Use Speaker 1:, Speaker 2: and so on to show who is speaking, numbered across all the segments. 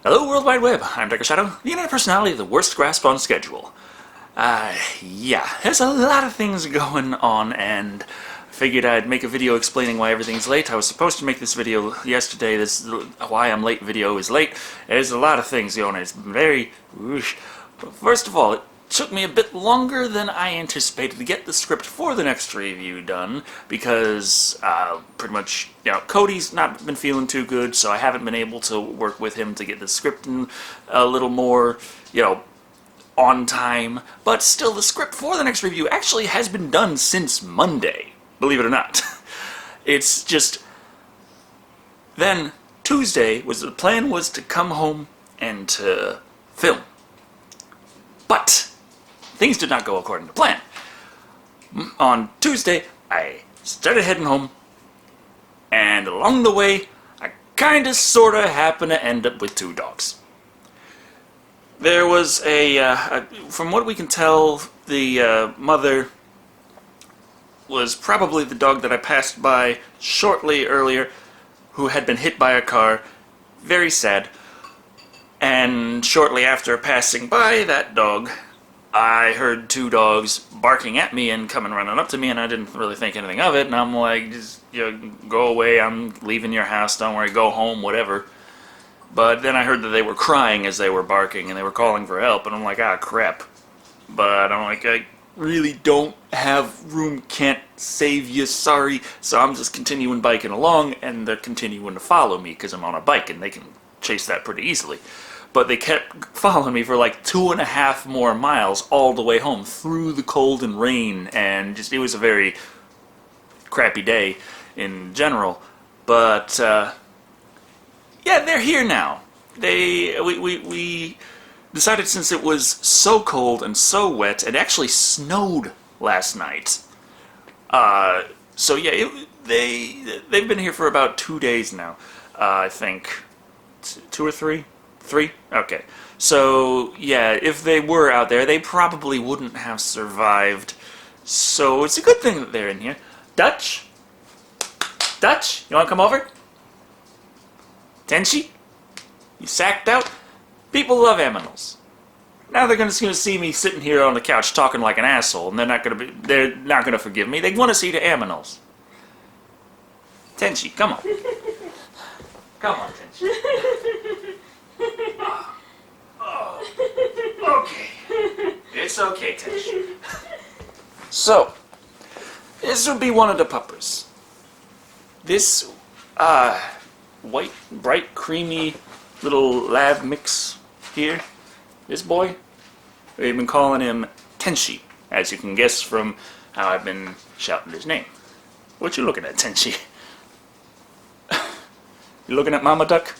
Speaker 1: Hello, World Wide Web. I'm Dr. Shado, the internet personality of the worst grasp on schedule. Yeah, there's a lot of things going on, and I figured I'd make a video explaining why everything's late. I was supposed to make this video yesterday. This why I'm late video is late. There's a lot of things going on. It's very... First of all, it took me a bit longer than I anticipated to get the script for the next review done, because pretty much, Cody's not been feeling too good, so I haven't been able to work with him to get the script in a little more, on time. But still, the script for the next review actually has been done since Monday, believe it or not. It's just, then Tuesday the plan was to come home and to film. But things did not go according to plan. On Tuesday, I started heading home, and along the way, I kinda sorta happened to end up with two dogs. There was from what we can tell, the mother was probably the dog that I passed by shortly earlier, who had been hit by a car. Very sad. And shortly after passing by that dog, I heard two dogs barking at me and coming running up to me, and I didn't really think anything of it, and I'm like, just, go away, I'm leaving your house, don't worry, go home, whatever. But then I heard that they were crying as they were barking, and they were calling for help, and I'm like, ah, crap. But I'm like, I really don't have room, can't save you, sorry. So I'm just continuing biking along, and they're continuing to follow me, because I'm on a bike, and they can chase that pretty easily. But they kept following me for like 2.5 more miles all the way home through the cold and rain, and just, it was a very crappy day in general. But yeah, they're here now. We decided, since it was so cold and so wet, it actually snowed last night. So yeah, they've been here for about 2 days now. I think 2 or 3. 3? Okay. So, yeah, if they were out there, they probably wouldn't have survived. So, it's a good thing that they're in here. Dutch? Dutch? You want to come over? Tenchi? You sacked out? People love animals. Now they're just going to see me sitting here on the couch talking like an asshole, and they're not going to forgive me. They want to see the animals. Tenchi, come on. Come on, Tenchi. Okay. It's okay, Tenchi. So, this would be one of the puppers. This, white, bright, creamy little lab mix here. This boy, we've been calling him Tenchi, as you can guess from how I've been shouting his name. What you looking at, Tenchi? You looking at Mama Duck?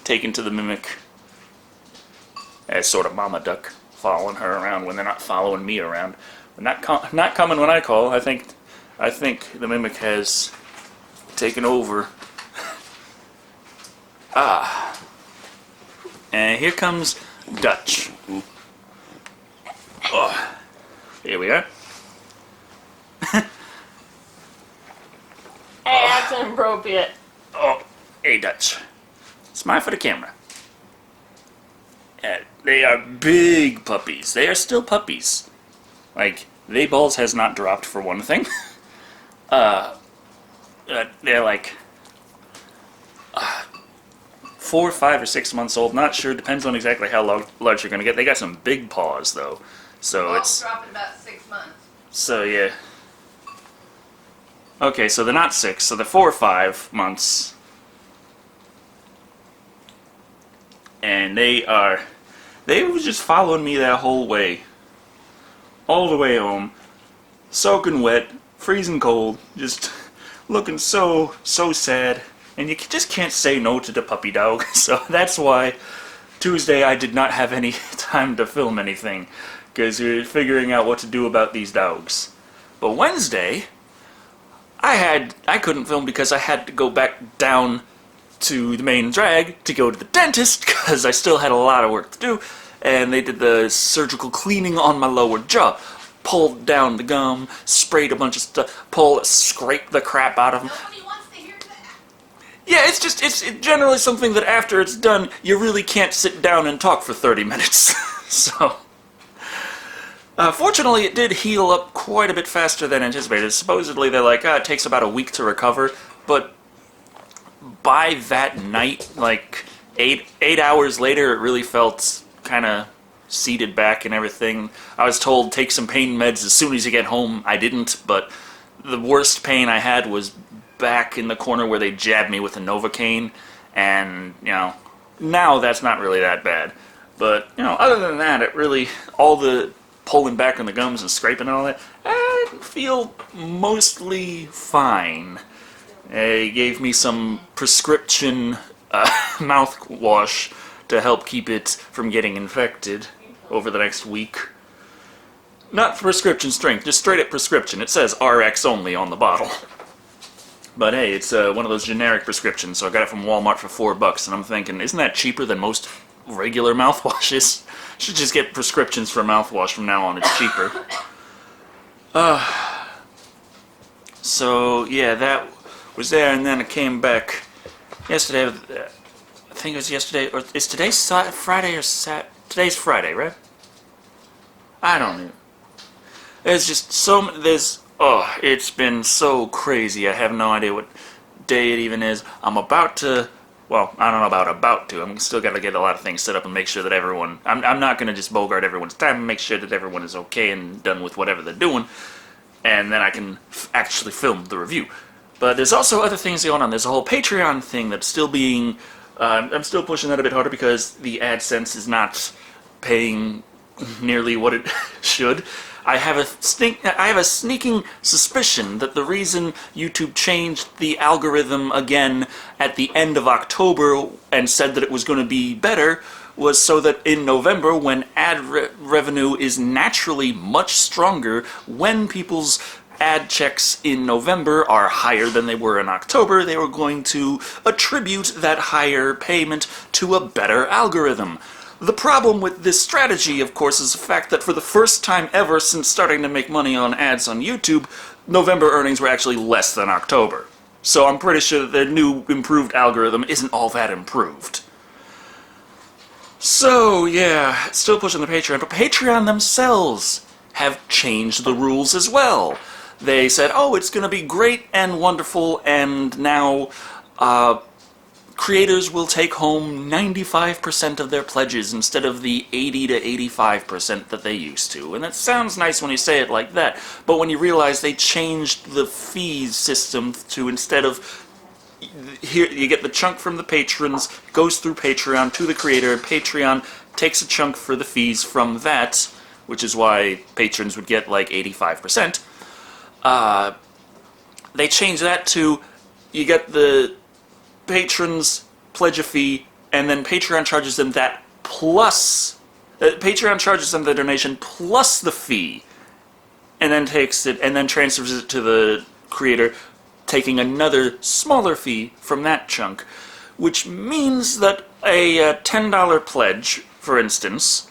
Speaker 1: Taken to the mimic as sort of Mama Duck, following her around when they're not following me around. But not coming when I call. I think the mimic has taken over. And here comes Dutch. Oh, here we are.
Speaker 2: Hey, that's inappropriate.
Speaker 1: Oh, hey Dutch. Smile for the camera. They are big puppies. They are still puppies. Like, they balls has not dropped, for one thing. They're like 4, 5, or 6 months old. Not sure. Depends on exactly how large you're gonna get. They got some big paws though, so it's
Speaker 2: dropping about 6 months.
Speaker 1: So yeah. Okay, so they're not 6. So they're 4 or 5 months. And they were just following me that whole way. All the way home. Soaking wet, freezing cold, just looking so sad. And you just can't say no to the puppy dog. So that's why Tuesday I did not have any time to film anything, because we were figuring out what to do about these dogs. But Wednesday, I couldn't film because I had to go back down to the main drag to go to the dentist, because I still had a lot of work to do, and they did the surgical cleaning on my lower jaw. Pulled down the gum, sprayed a bunch of stuff, scraped the crap out of them.
Speaker 2: Nobody wants to hear that.
Speaker 1: Yeah, it's generally something that after it's done, you really can't sit down and talk for 30 minutes. So, fortunately, it did heal up quite a bit faster than anticipated. Supposedly, they're like, it takes about a week to recover, but by that night, like, eight hours later, it really felt kind of seated back and everything. I was told, take some pain meds as soon as you get home. I didn't, but the worst pain I had was back in the corner where they jabbed me with a Novocaine, and, now that's not really that bad. But, other than that, it really, all the pulling back on the gums and scraping and all that, I feel mostly fine. They gave me some prescription mouthwash to help keep it from getting infected over the next week. Not prescription strength, just straight up prescription. It says RX only on the bottle. But hey, it's one of those generic prescriptions, so I got it from Walmart for $4, and I'm thinking, isn't that cheaper than most regular mouthwashes? Should just get prescriptions for mouthwash from now on, it's cheaper. So, yeah, that was there, and then it came back yesterday. I think it was yesterday, or is today Friday or Saturday? Today's Friday, right? I don't know. There's just it's been so crazy. I have no idea what day it even is. I'm about to, well, I don't know about about to. I'm still got to get a lot of things set up and make sure that everyone, I'm not going to just bogart everyone's time and make sure that everyone is okay and done with whatever they're doing, and then I can actually film the review. But there's also other things going on. There's a whole Patreon thing that's still being, I'm still pushing that a bit harder because the AdSense is not paying nearly what it should. I have a sneaking suspicion that the reason YouTube changed the algorithm again at the end of October and said that it was going to be better was so that in November, when ad revenue is naturally much stronger, when people's ad checks in November are higher than they were in October, they were going to attribute that higher payment to a better algorithm. The problem with this strategy, of course, is the fact that for the first time ever since starting to make money on ads on YouTube, November earnings were actually less than October. So I'm pretty sure that their new improved algorithm isn't all that improved. So, yeah, still pushing the Patreon, but Patreon themselves have changed the rules as well. They said, oh, it's going to be great and wonderful, and now, creators will take home 95% of their pledges instead of the 80 to 85% that they used to. And that sounds nice when you say it like that, but when you realize they changed the fees system to, instead of, here you get the chunk from the patrons, goes through Patreon to the creator, and Patreon takes a chunk for the fees from that, which is why patrons would get like 85%. They changed that to, you get the patrons pledge a fee, and then Patreon charges them that plus, Patreon charges them the donation plus the fee, and then takes it, and then transfers it to the creator, taking another smaller fee from that chunk, which means that a $10 pledge, for instance,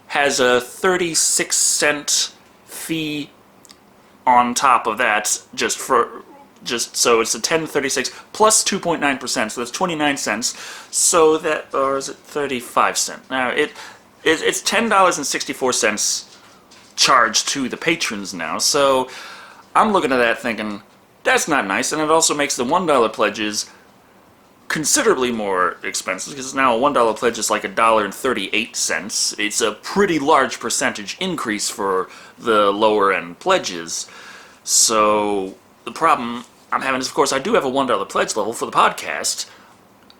Speaker 1: has a 36-cent fee on top of that, just so it's a 10.36 plus 2.9%, so that's 29 cents. So that, or is it 35 cents? Now it's $10.64 charged to the patrons now. So I'm looking at that thinking that's not nice, and it also makes the $1 pledges considerably more expensive because now a $1 pledge is like $1.38. It's a pretty large percentage increase for the lower end pledges. So the problem I'm having is, of course, I do have a $1 pledge level for the podcast,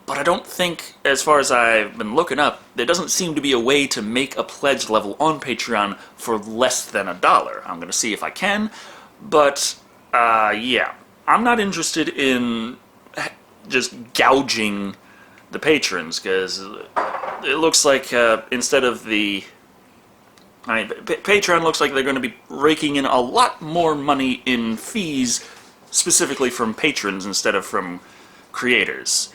Speaker 1: but I don't think, as far as I've been looking up, there doesn't seem to be a way to make a pledge level on Patreon for less than $1. I'm going to see if I can, but, yeah. I'm not interested in just gouging the patrons, because it looks like, instead of the... Patreon looks like they're going to be raking in a lot more money in fees specifically from patrons instead of from creators.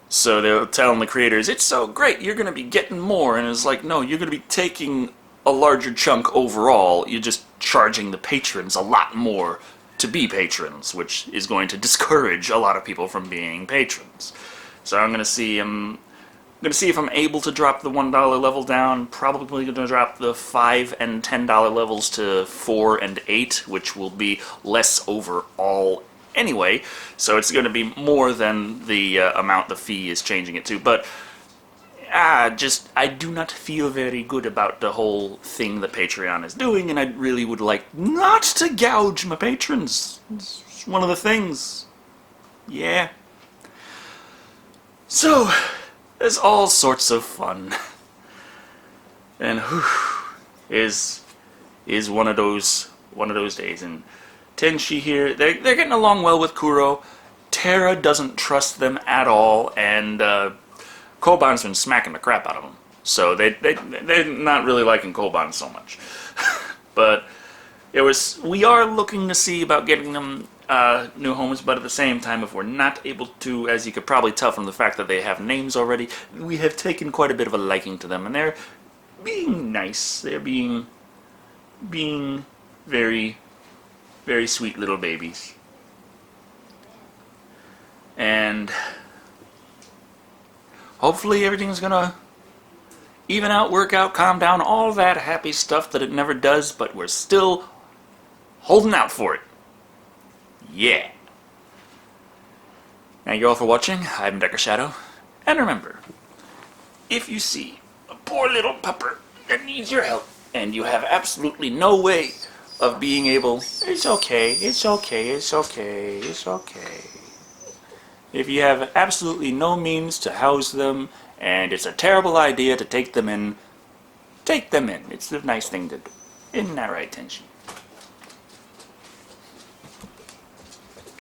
Speaker 1: So they're telling the creators, it's so great, you're going to be getting more, and it's like, no, you're going to be taking a larger chunk overall, you're just charging the patrons a lot more to be patrons, which is going to discourage a lot of people from being patrons. So I'm gonna see if I'm able to drop the $1 level down. Probably gonna drop the $5 and $10 levels to 4 and 8, which will be less overall anyway. So it's gonna be more than the amount the fee is changing it to. But I do not feel very good about the whole thing that Patreon is doing, and I really would like not to gouge my patrons. It's one of the things. Yeah. So, there's all sorts of fun. And is one of those days. And Tenshi here, they're getting along well with Kuro. Terra doesn't trust them at all, and Koban's been smacking the crap out of them. So they're not really liking Koban so much. But we are looking to see about getting them new homes, but at the same time, if we're not able to, as you could probably tell from the fact that they have names already, we have taken quite a bit of a liking to them, and they're being nice. They're being very, very sweet little babies. And hopefully everything's gonna even out, work out, calm down, all that happy stuff that it never does, but we're still holding out for it. Yeah. Thank you all for watching. I'm Dr. Shado. And remember, if you see a poor little pupper that needs your help, and you have absolutely no way of being able, it's okay, it's okay, it's okay, it's okay. If you have absolutely no means to house them, and it's a terrible idea to take them in, take them in. It's a nice thing to do. Isn't that right, Tenshi?